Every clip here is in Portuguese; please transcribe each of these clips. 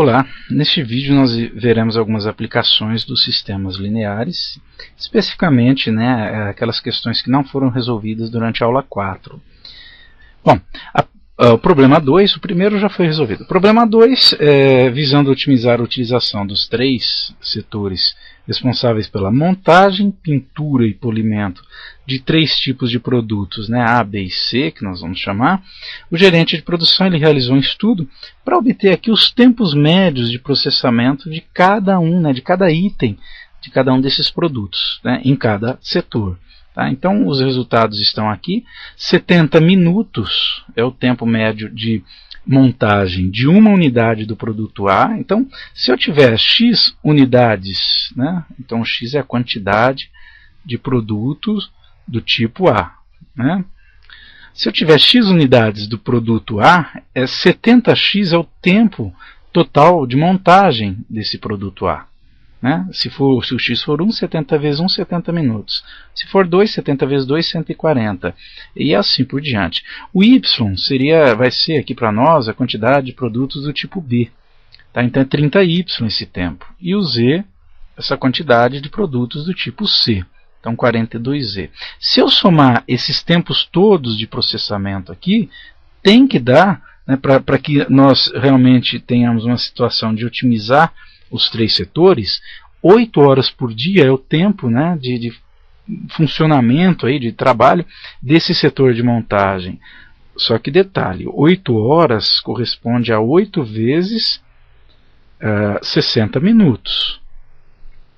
Olá, neste vídeo nós veremos algumas aplicações dos sistemas lineares, especificamente aquelas questões que não foram resolvidas durante a aula 4. Bom, o problema 2, o primeiro já foi resolvido. O problema 2, visando otimizar a utilização dos três setores responsáveis pela montagem, pintura e polimento de três tipos de produtos, A, B e C, que nós vamos chamar, o gerente de produção ele realizou um estudo para obter aqui os tempos médios de processamento de cada de cada item, de cada um desses produtos, em cada setor. Então, os resultados estão aqui. 70 minutos é o tempo médio de montagem de uma unidade do produto A. Então, se eu tiver X unidades, então X é a quantidade de produtos do tipo A. Se eu tiver X unidades do produto A, 70x é o tempo total de montagem desse produto A. Se o X for 1, 70 vezes 1, 70 minutos. Se for 2, 70 vezes 2, 140. E assim por diante. O Y vai ser aqui para nós a quantidade de produtos do tipo B. Então é 30Y esse tempo. E o Z, essa quantidade de produtos do tipo C. Então 42Z. Se eu somar esses tempos todos de processamento aqui, tem que dar, para que nós realmente tenhamos uma situação de otimizar os três setores, 8 horas por dia é o tempo de funcionamento, de trabalho desse setor de montagem. Só que detalhe, 8 horas corresponde a 8 vezes 60 minutos,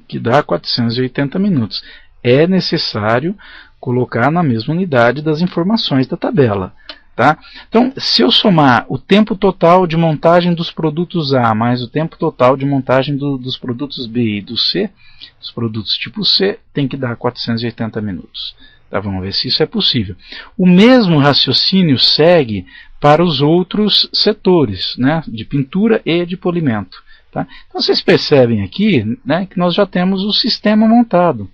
que dá 480 minutos. É necessário colocar na mesma unidade das informações da tabela. Então, se eu somar o tempo total de montagem dos produtos A mais o tempo total de montagem dos produtos B e do C, dos produtos tipo C, tem que dar 480 minutos. Vamos ver se isso é possível. O mesmo raciocínio segue para os outros setores, de pintura e de polimento. Então, vocês percebem aqui que nós já temos o sistema montado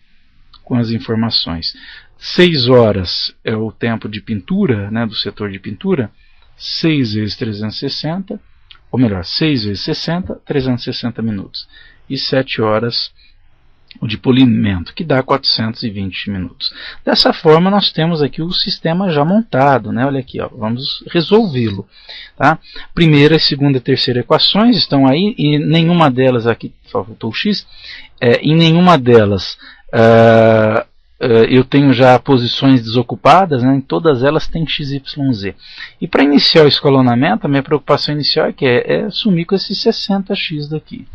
com as informações. 6 horas é o tempo de pintura, do setor de pintura, 6 vezes 360, ou melhor, 6 vezes 60, 360 minutos. E 7 horas o de polimento, que dá 420 minutos. Dessa forma, nós temos aqui o sistema já montado. Olha aqui, vamos resolvê-lo. Primeira, segunda e terceira equações estão aí, e nenhuma delas, aqui faltou o X, em nenhuma delas eu tenho já posições desocupadas, em todas elas tem x, y, z. E para iniciar o escalonamento, a minha preocupação inicial é sumir com esse 60x daqui.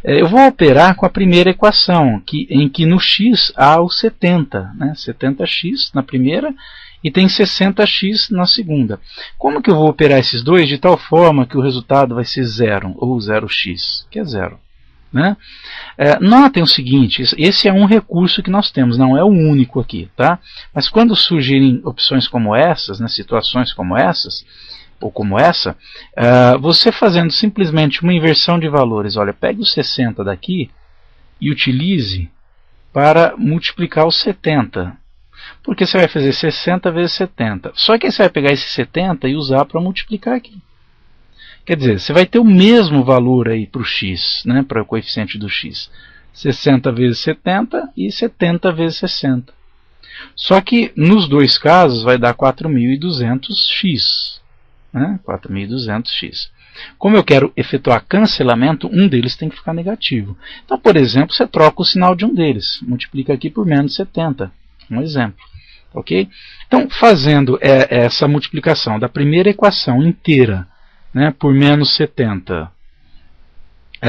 Eu vou operar com a primeira equação, em que no x há o 70, 70x na primeira e tem 60x na segunda. Como que eu vou operar esses dois de tal forma que o resultado vai ser 0, ou 0x, que é 0? Notem o seguinte, esse é um recurso que nós temos, não é o único aqui, mas quando surgirem opções como essas, situações como essas, ou como essa, você fazendo simplesmente uma inversão de valores, pegue o 60 daqui e utilize para multiplicar o 70, porque você vai fazer 60 vezes 70, só que aí você vai pegar esse 70 e usar para multiplicar aqui. Quer dizer, você vai ter o mesmo valor aí para o x, para o coeficiente do x. 60 vezes 70 e 70 vezes 60. Só que nos dois casos vai dar 4.200x. 4.200x. Como eu quero efetuar cancelamento, um deles tem que ficar negativo. Então, por exemplo, você troca o sinal de um deles. Multiplica aqui por menos 70. Um exemplo. Ok? Então, fazendo essa multiplicação da primeira equação inteira, por menos 70,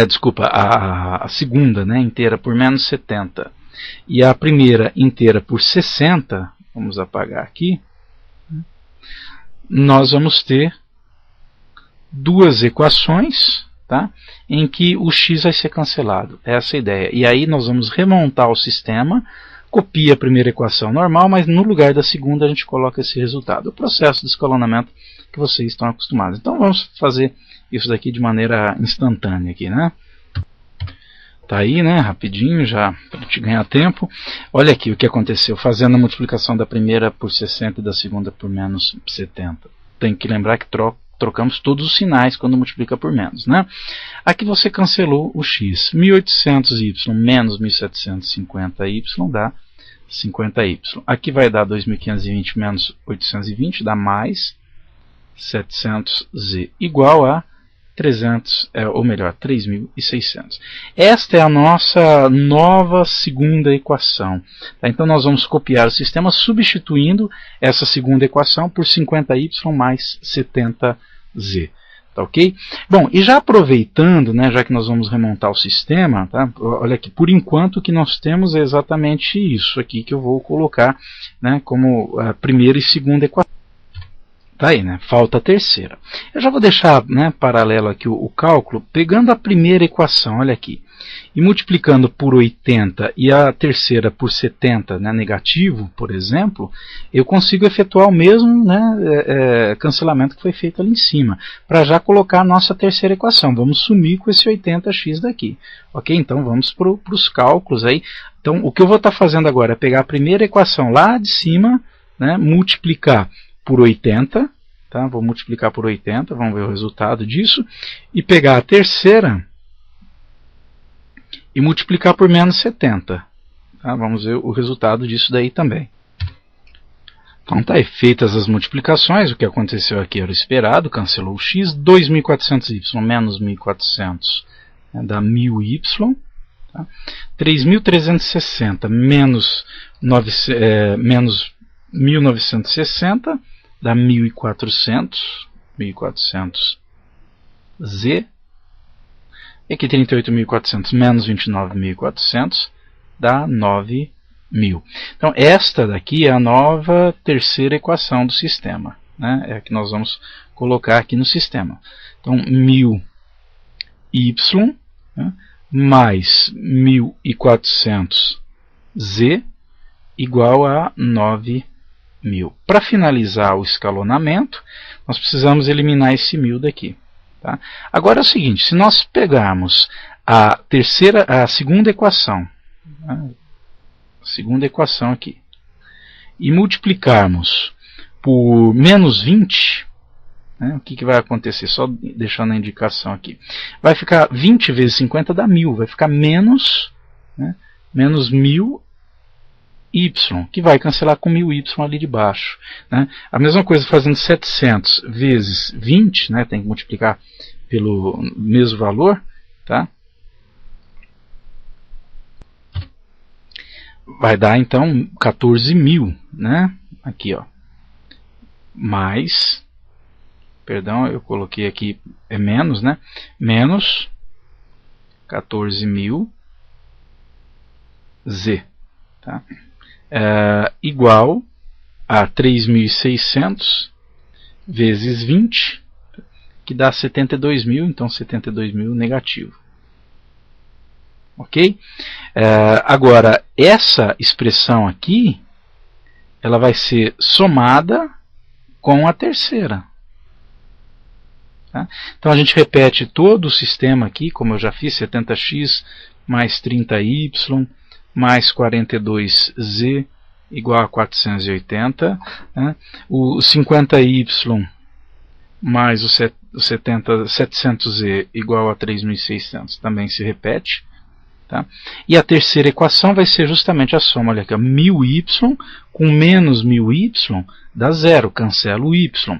desculpa, a segunda inteira por menos 70, e a primeira inteira por 60, vamos apagar aqui, nós vamos ter duas equações, em que o x vai ser cancelado, essa é a ideia. E aí nós vamos remontar o sistema, copia a primeira equação normal, mas no lugar da segunda a gente coloca esse resultado. O processo de escalonamento que vocês estão acostumados. Então vamos fazer isso daqui de maneira instantânea aqui, Tá aí, rapidinho, já para a gente ganhar tempo. Olha aqui o que aconteceu, fazendo a multiplicação da primeira por 60 e da segunda por menos 70. Tem que lembrar que trocamos todos os sinais quando multiplica por menos, né? Aqui você cancelou o x. 1800y menos 1750y dá 50y. Aqui vai dar 2520 menos 820, dá mais 700z, igual a 3.600. Esta é a nossa nova segunda equação. Tá? Então nós vamos copiar o sistema substituindo essa segunda equação por 50y mais 70z. Tá, ok? Bom, e já aproveitando, né, já que nós vamos remontar o sistema, tá? Olha aqui, por enquanto o que nós temos é exatamente isso aqui que eu vou colocar, né, como a primeira e segunda equação. Tá aí, né? Falta a terceira. Eu já vou deixar, né, paralelo aqui o cálculo, pegando a primeira equação, olha aqui, e multiplicando por 80 e a terceira por 70, né, negativo, por exemplo, eu consigo efetuar o mesmo, né, cancelamento que foi feito ali em cima, para já colocar a nossa terceira equação. Vamos sumir com esse 80x daqui. Ok? Então vamos para os cálculos aí. Então o que eu vou estar fazendo agora é pegar a primeira equação lá de cima, né, multiplicar por 80, tá? Vou multiplicar por 80, vamos ver o resultado disso, e pegar a terceira e multiplicar por menos 70. Tá? Vamos ver o resultado disso daí também. Então tá aí, feitas as multiplicações, o que aconteceu aqui era o esperado, cancelou o x, 2.400y menos 1.400, né, dá 1.000y, tá? 3.360 menos 1.960, dá 1.400, 1.400z, e aqui 38.400 menos 29.400, dá 9.000. Então esta daqui é a nova terceira equação do sistema, né? É a que nós vamos colocar aqui no sistema. Então 1.000y, né, mais 1.400z igual a 9.000. Para finalizar o escalonamento, nós precisamos eliminar esse 1.000 daqui. Tá? Agora é o seguinte, se nós pegarmos a segunda equação, né, aqui, e multiplicarmos por menos 20, né, o que vai acontecer? Só deixando a indicação aqui. Vai ficar 20 vezes 50 dá 1.000, vai ficar menos, né, menos 1.000y, que vai cancelar com 1.000y ali de baixo. Né? A mesma coisa fazendo 700 vezes 20, né? Tem que multiplicar pelo mesmo valor, tá? Vai dar então 14.000, né? Aqui, ó. Mais, perdão, eu coloquei aqui, é menos, né? Menos 14.000z, tá? Igual a 3.600 vezes 20, que dá 72.000, então 72.000 negativo. Ok? Agora, essa expressão aqui, ela vai ser somada com a terceira. Tá? Então a gente repete todo o sistema aqui, como eu já fiz, 70x mais 30y, mais 42z igual a 480, né? O 50y mais o 700z igual a 3.600 também se repete. Tá? E a terceira equação vai ser justamente a soma, olha aqui, 1.000y com menos 1.000y dá zero, cancela o y.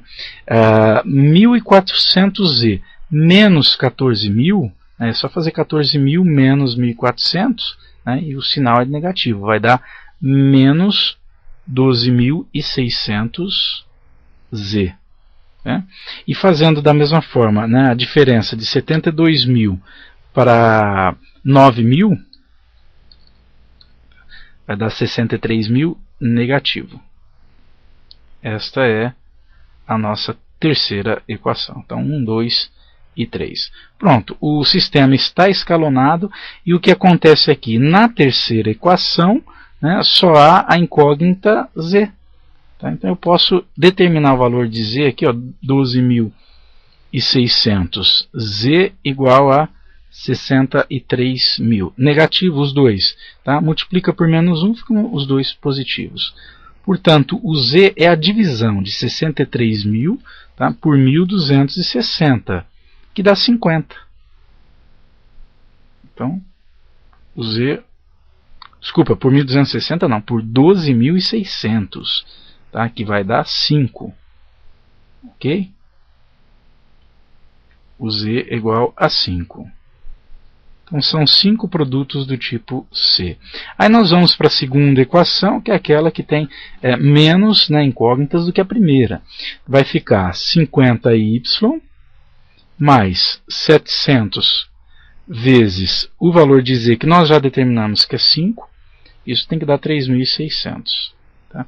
1.400z menos 14.000, né? É só fazer 14.000 menos 1.400, né, e o sinal é negativo, vai dar menos 12.600z. Né? E fazendo da mesma forma, né, a diferença de 72.000 para 9.000 vai dar 63.000 negativo. Esta é a nossa terceira equação. Então 1, 2 e 3. Pronto, o sistema está escalonado e o que acontece aqui? Na terceira equação, né, só há a incógnita z. Tá? Então eu posso determinar o valor de z aqui, 12.600, z igual a 63.000. Negativo os dois. Tá? Multiplica por menos 1, ficam os dois positivos. Portanto, o Z é a divisão de 63.000, tá, por 1.260, que dá 50. Então, o Z... Desculpa, por 1.260 não, por 12.600, tá, que vai dar 5. Ok? O Z é igual a 5. Então são 5 produtos do tipo C. Aí nós vamos para a segunda equação, que é aquela que tem menos, né, incógnitas do que a primeira. Vai ficar 50y mais 700 vezes o valor de Z, que nós já determinamos que é 5. Isso tem que dar 3.600. Tá?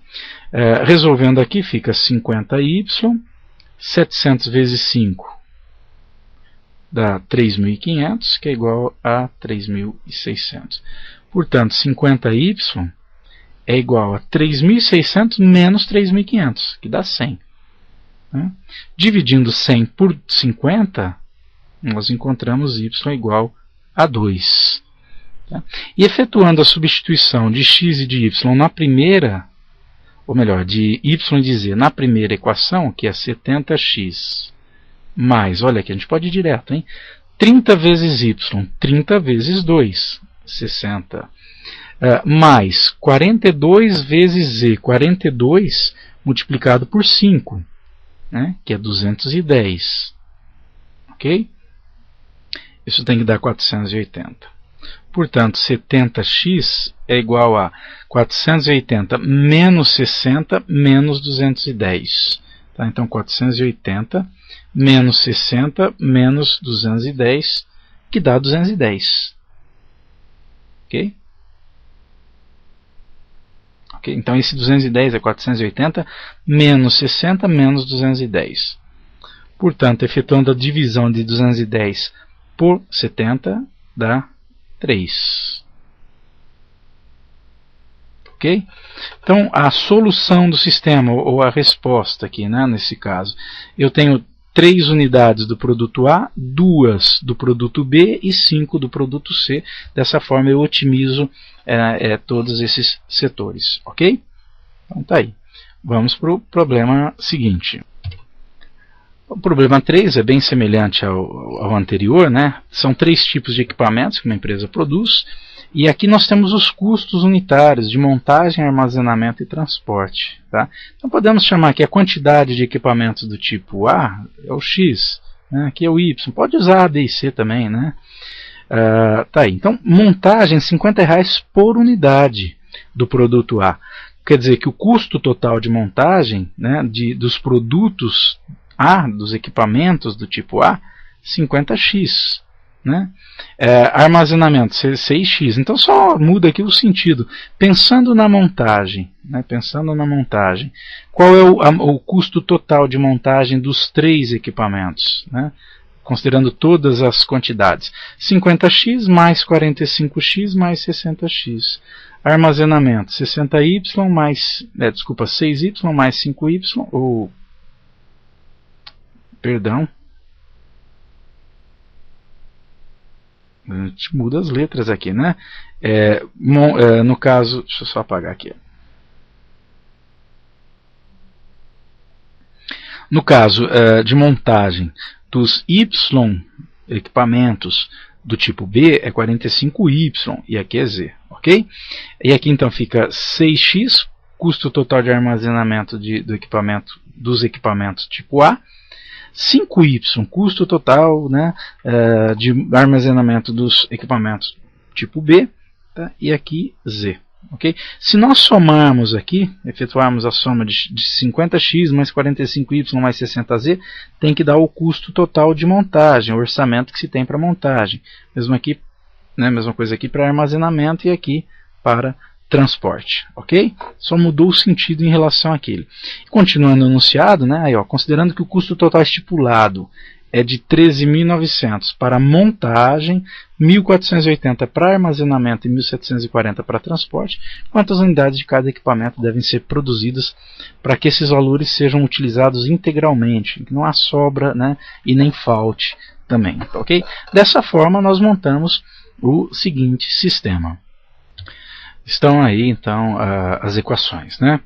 Resolvendo aqui, fica 50y, 700 vezes 5 dá 3.500, que é igual a 3.600. Portanto, 50y é igual a 3.600 menos 3.500, que dá 100. Né? Dividindo 100 por 50, nós encontramos y igual a 2. Tá? E efetuando a substituição de x e de y na primeira, ou melhor, de y e de z na primeira equação, que é 70x, mais, olha aqui, a gente pode ir direto, hein? 30 vezes y, 30 vezes 2, 60. Mais 42 vezes z, 42 multiplicado por 5, né? Que é 210. Ok? Isso tem que dar 480. Portanto, 70x é igual a 480 menos 60 menos 210. Tá? Então, 480 menos 60 menos 210, que dá 210. Ok? Ok? Então, esse 210 é 480 menos 60 menos 210. Portanto, efetuando a divisão de 210 por 70, dá 3. Ok? Então, a solução do sistema, ou a resposta aqui, né, nesse caso, eu tenho 3 unidades do produto A, 2 do produto B e 5 do produto C. Dessa forma eu otimizo todos esses setores. Ok? Então tá aí. Vamos para o problema seguinte. O problema 3 é bem semelhante ao anterior, né? São 3 tipos de equipamentos que uma empresa produz. E aqui nós temos os custos unitários de montagem, armazenamento e transporte. Tá? Então podemos chamar aqui a quantidade de equipamentos do tipo A é o X, né? Aqui é o Y. Pode usar A, B e C também. Né? Tá aí. Então, montagem R$50 por unidade do produto A. Quer dizer que o custo total de montagem, né, dos produtos A, dos equipamentos do tipo A, 50x. Né? Armazenamento 6x, então só muda aqui o sentido. Pensando na montagem, né? Pensando na montagem, qual é o custo total de montagem dos 3 equipamentos, né? Considerando todas as quantidades? 50x mais 45x mais 60x. Armazenamento 60y mais, 6y mais 5y, ou perdão, a gente muda as letras aqui, né? No caso, deixa eu só apagar aqui. No caso de montagem dos Y equipamentos do tipo B é 45Y e aqui é Z, ok? E aqui então fica 6x, custo total de armazenamento dos equipamentos tipo A. 5y, custo total, né, de armazenamento dos equipamentos tipo B, tá? E aqui Z. Okay? Se nós somarmos aqui, efetuarmos a soma de 50x mais 45y mais 60z, tem que dar o custo total de montagem, o orçamento que se tem para montagem. Mesmo aqui, né, mesma coisa aqui para armazenamento e aqui para transporte, ok? Só mudou o sentido em relação àquele. Continuando o enunciado, né, aí, ó, considerando que o custo total estipulado é de 13.900 para montagem, 1.480 para armazenamento e 1.740 para transporte, quantas unidades de cada equipamento devem ser produzidas para que esses valores sejam utilizados integralmente, que não há sobra, né, e nem falte também, ok? Dessa forma nós montamos o seguinte sistema. Estão aí, então, as equações, né?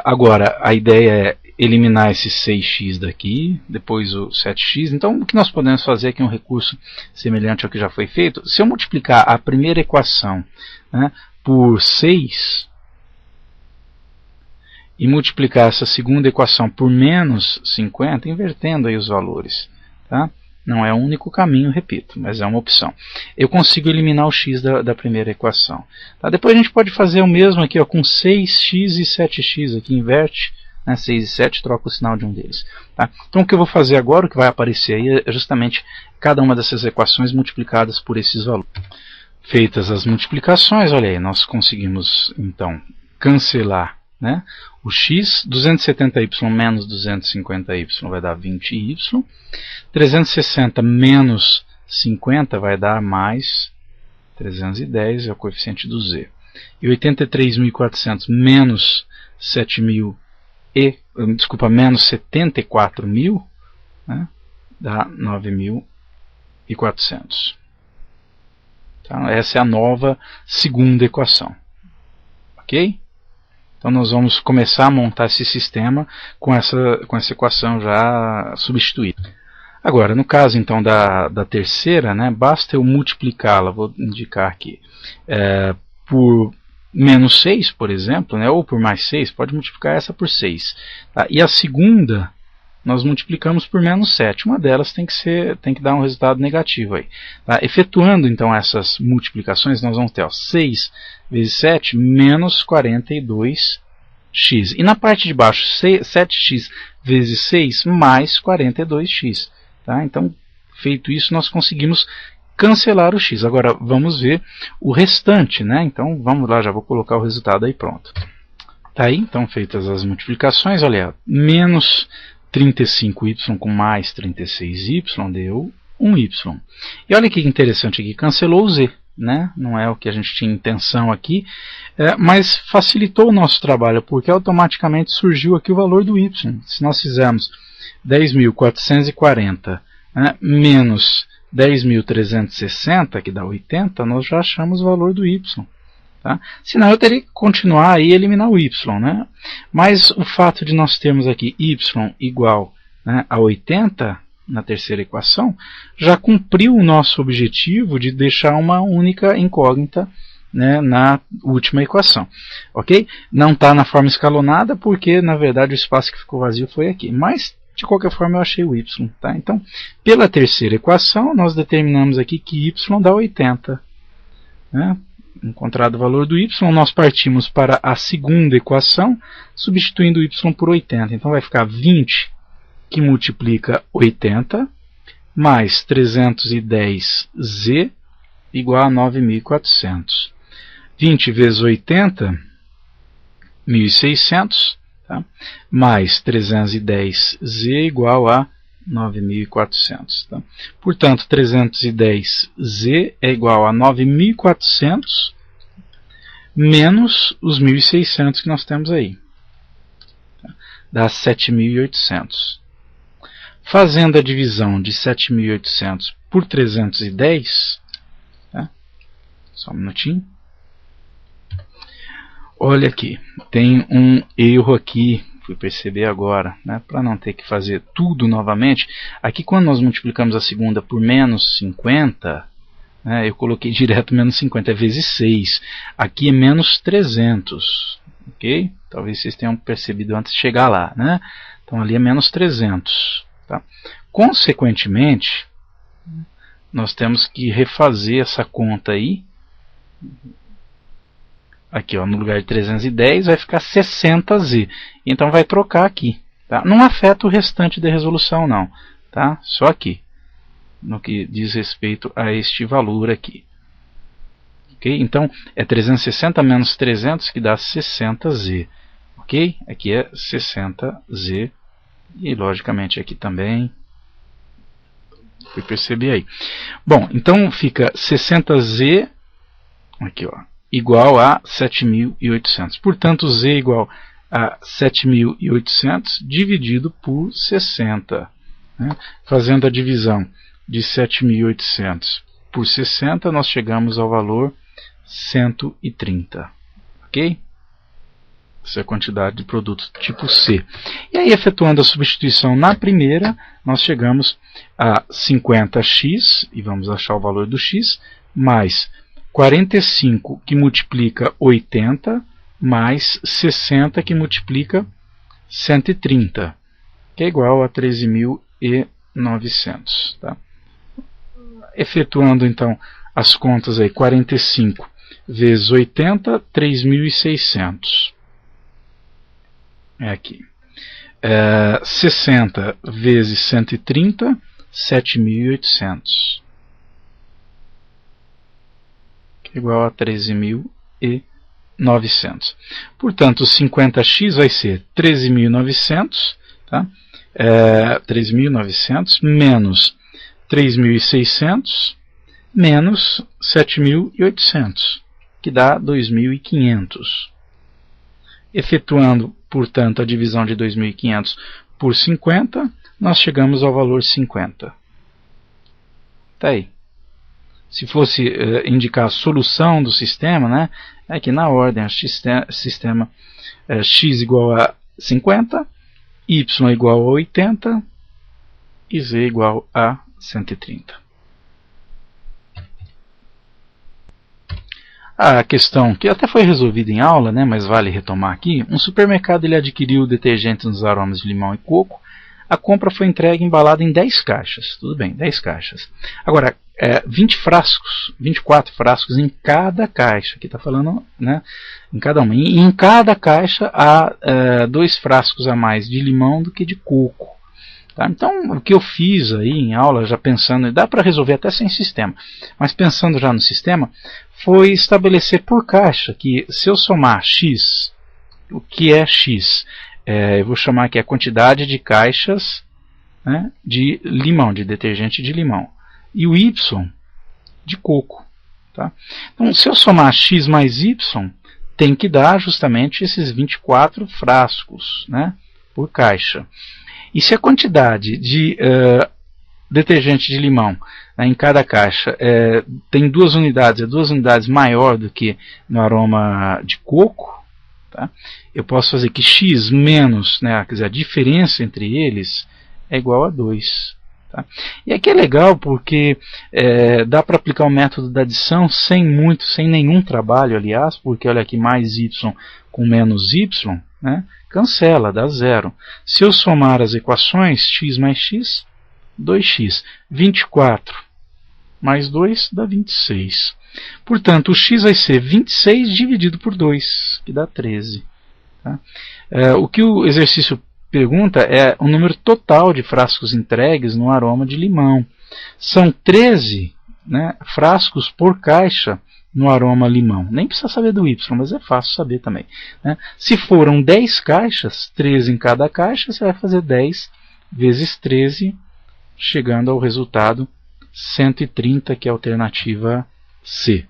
Agora, a ideia é eliminar esse 6x daqui, depois o 7x. Então, o que nós podemos fazer aqui é um recurso semelhante ao que já foi feito. Se eu multiplicar a primeira equação, né, por 6 e multiplicar essa segunda equação por menos 50, invertendo aí os valores, tá? Não é o único caminho, repito, mas é uma opção. Eu consigo eliminar o x da primeira equação. Tá? Depois a gente pode fazer o mesmo aqui, ó, com 6x e 7x, aqui inverte, né, 6 e 7, troca o sinal de um deles. Tá? Então o que eu vou fazer agora, o que vai aparecer aí, é justamente cada uma dessas equações multiplicadas por esses valores. Feitas as multiplicações, olha aí, nós conseguimos então cancelar, né, o x, 270y menos 250y vai dar 20y, 360 menos 50 vai dar mais 310, é o coeficiente do z. E 83.400 menos 7.000 menos 74.000, né, dá 9.400. Tá? Essa é a nova segunda equação. Ok? Então nós vamos começar a montar esse sistema com essa equação já substituída. Agora, no caso então da terceira, né, basta eu multiplicá-la, vou indicar aqui, por menos 6, por exemplo, né, ou por mais 6, pode multiplicar essa por 6. Tá? E a segunda, nós multiplicamos por menos 7. Uma delas tem que dar um resultado negativo aí. Tá? Efetuando então essas multiplicações, nós vamos ter, ó, 6 vezes 7 menos 42x. E na parte de baixo, 7x vezes 6 mais 42x. Tá? Então, feito isso, nós conseguimos cancelar o x. Agora, vamos ver o restante, né? Então, vamos lá, já vou colocar o resultado aí pronto. Tá aí, então, feitas as multiplicações, olha, menos 35y com mais 36y deu 1y. E olha que interessante aqui, cancelou o z, né? Não é o que a gente tinha intenção aqui, mas facilitou o nosso trabalho, porque automaticamente surgiu aqui o valor do y. Se nós fizermos 10.440, né, menos 10.360, que dá 80, nós já achamos o valor do y. Tá? Senão eu teria que continuar e eliminar o y. Né? Mas o fato de nós termos aqui y igual, né, a 80 na terceira equação, já cumpriu o nosso objetivo de deixar uma única incógnita, né, na última equação. Okay? Não está na forma escalonada porque, na verdade, o espaço que ficou vazio foi aqui. Mas, de qualquer forma, eu achei o y. Tá? Então, pela terceira equação, nós determinamos aqui que y dá 80. Né? Encontrado o valor do y, nós partimos para a segunda equação, substituindo o y por 80. Então vai ficar 20, que multiplica 80, mais 310z, igual a 9.400. 20 vezes 80, 1.600, tá? Mais 310z igual a 9.400. Tá? Portanto, 310z é igual a 9.400 menos os 1.600 que nós temos aí. Tá? Dá 7.800. Fazendo a divisão de 7.800 por 310, tá? Só um minutinho. Olha aqui, tem um erro aqui. Fui perceber agora, né, para não ter que fazer tudo novamente. Aqui quando nós multiplicamos a segunda por menos 50, né, eu coloquei direto menos 50, é vezes 6. Aqui é menos 300, ok? Talvez vocês tenham percebido antes de chegar lá, né? Então ali é menos 300. Tá? Consequentemente, nós temos que refazer essa conta aí. Aqui, ó, no lugar de 310 vai ficar 60z. Então vai trocar aqui. Tá? Não afeta o restante da resolução não. Tá? Só aqui. No que diz respeito a este valor aqui. Okay? Então é 360 menos 300 que dá 60z. Ok? Aqui é 60z. E logicamente aqui também. Fui perceber aí. Bom, então fica 60z. Aqui, ó. Igual a 7.800. Portanto, z é igual a 7.800 dividido por 60. Né? Fazendo a divisão de 7.800 por 60, nós chegamos ao valor 130. Ok? Essa é a quantidade de produto tipo C. E aí, efetuando a substituição na primeira, nós chegamos a 50x, e vamos achar o valor do x, mais 45 que multiplica 80, mais 60 que multiplica 130, que é igual a 13.900. Tá? Efetuando então as contas aí, 45 vezes 80, 3.600. É aqui. 60 vezes 130, 7.800. Que é igual a 13.900. Portanto, 50x vai ser 13.900, tá? 13.900 menos 3.600 menos 7.800, que dá 2.500. Efetuando, portanto, a divisão de 2.500 por 50, nós chegamos ao valor 50. Tá aí. Se fosse indicar a solução do sistema, né, é que na ordem, sistema x igual a 50, y igual a 80 e z igual a 130. A questão que até foi resolvida em aula, né, mas vale retomar aqui. Um supermercado ele adquiriu detergente nos aromas de limão e coco. A compra foi entregue embalada em 10 caixas. Tudo bem, 10 caixas. Agora, 24 frascos em cada caixa. Aqui está falando, né, em cada uma. E em cada caixa há 2 frascos a mais de limão do que de coco. Tá? Então, o que eu fiz aí em aula, já pensando, dá para resolver até sem sistema, mas pensando já no sistema, foi estabelecer por caixa que se eu somar x, o que é x? Eu vou chamar aqui a quantidade de caixas, né, de limão, de detergente de limão, e o y de coco. Tá? Então, se eu somar x mais y, tem que dar justamente esses 24 frascos, né, por caixa. E se a quantidade de detergente de limão, né, em cada caixa tem 2 unidades, é 2 unidades maior do que no aroma de coco, tá? Eu posso fazer que x menos, né, quer dizer, a diferença entre eles é igual a 2. Tá? E aqui é legal porque dá para aplicar o método da adição sem nenhum trabalho, aliás, porque olha aqui, mais y com menos y, né, cancela, dá 0. Se eu somar as equações, x mais x, 2x. 24 mais 2 dá 26. Portanto, o x vai ser 26 dividido por 2, que dá 13. Tá? O que o exercício pergunta é o número total de frascos entregues no aroma de limão. São 13, né, frascos por caixa no aroma limão. Nem precisa saber do y, mas é fácil saber também. Né? Se foram 10 caixas, 13 em cada caixa, você vai fazer 10 vezes 13, chegando ao resultado 130, que é a alternativa C.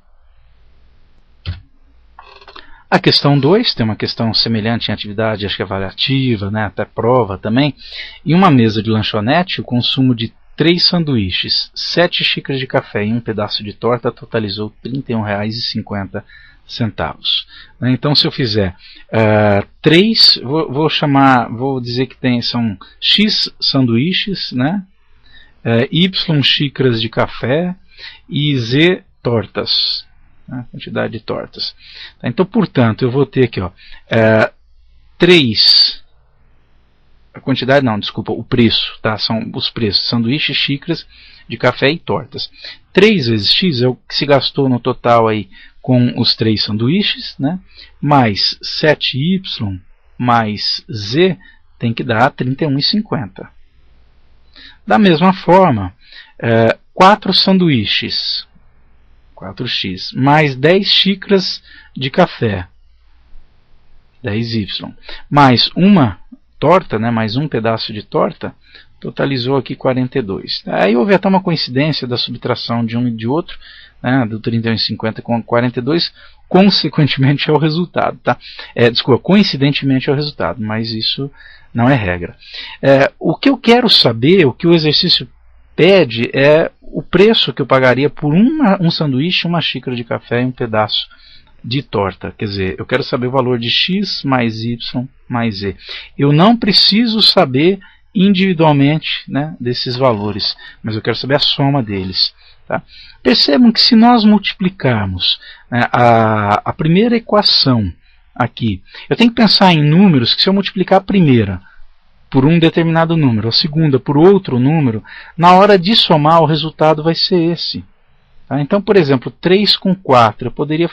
A questão 2 tem uma questão semelhante em atividade, acho que avaliativa, né, até prova também. Em uma mesa de lanchonete, o consumo de 3 sanduíches, 7 xícaras de café e um pedaço de torta totalizou R$ 31,50. Então, se eu fizer 3, vou dizer que são X sanduíches, né, Y xícaras de café e Z tortas, né, quantidade de tortas. Então, portanto, eu vou ter aqui 3. A quantidade não, desculpa, o preço, tá? São os preços, sanduíches, xícaras de café e tortas. 3 vezes x é o que se gastou no total aí com os 3 sanduíches, né? Mais 7y mais z tem que dar 31,50. Da mesma forma, 4 sanduíches, 4x, mais 10 xícaras de café, 10y, mais uma torta, né, mais um pedaço de torta, totalizou aqui 42. Aí houve até uma coincidência da subtração de um e de outro, né, do 31,50 com 42, consequentemente é o resultado. Tá? Coincidentemente é o resultado, mas isso não é regra. O que eu quero saber, o que o exercício pede, é o preço que eu pagaria por um sanduíche, uma xícara de café e um pedaço de torta. Quer dizer, eu quero saber o valor de x mais y mais z. Eu não preciso saber individualmente, né, desses valores, mas eu quero saber a soma deles. Tá? Percebam que se nós multiplicarmos, né, a primeira equação aqui, eu tenho que pensar em números que, se eu multiplicar a primeira por um determinado número, a segunda por outro número, na hora de somar o resultado vai ser esse. Tá? Então, por exemplo, 3 com 4, eu poderia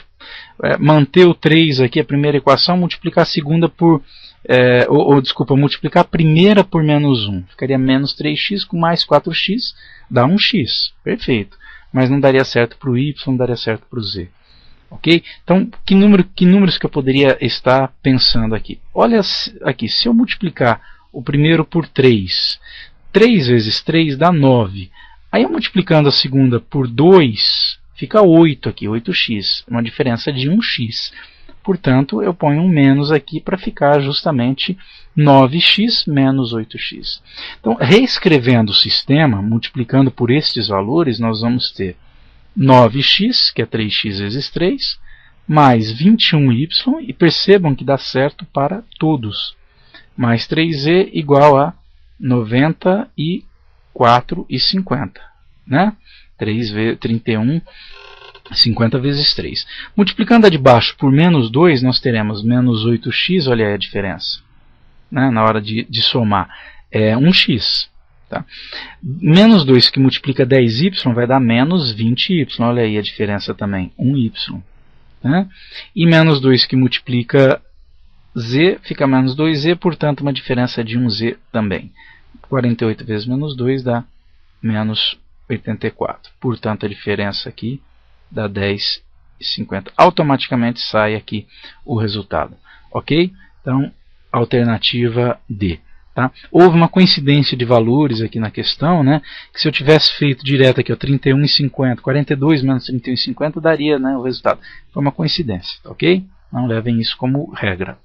manter o 3 aqui, a primeira equação, multiplicar a segunda por, multiplicar a primeira por menos 1. Ficaria menos 3x com mais 4x, dá 1x. Perfeito. Mas não daria certo para o y, não daria certo para o z. Ok? Então, que números que eu poderia estar pensando aqui? Olha aqui, se eu multiplicar o primeiro por 3, 3 vezes 3 dá 9. Aí eu multiplicando a segunda por 2, fica 8 aqui, 8x. Uma diferença de 1x. Portanto, eu ponho um menos aqui para ficar justamente 9x menos 8x. Então, reescrevendo o sistema, multiplicando por estes valores, nós vamos ter 9x, que é 3x vezes 3, mais 21y, e percebam que dá certo para todos, mais 3z igual a 94,50. Né? 31, 50 vezes 3. Multiplicando a de baixo por menos 2, nós teremos menos 8x, olha aí a diferença. Né? Na hora de somar, é 1x. Tá? Menos 2 que multiplica 10y vai dar menos 20y, olha aí a diferença também, 1y. Né? E menos 2 que multiplica z fica menos 2z, portanto uma diferença de 1z também. 48 vezes menos 2 dá menos 84. Portanto, a diferença aqui dá 10,50. Automaticamente sai aqui o resultado. Ok? Então, alternativa D. Tá? Houve uma coincidência de valores aqui na questão, né? Que se eu tivesse feito direto aqui, ó, 31,50, 42 menos 31,50 daria, né, o resultado. Foi uma coincidência. Ok? Não levem isso como regra.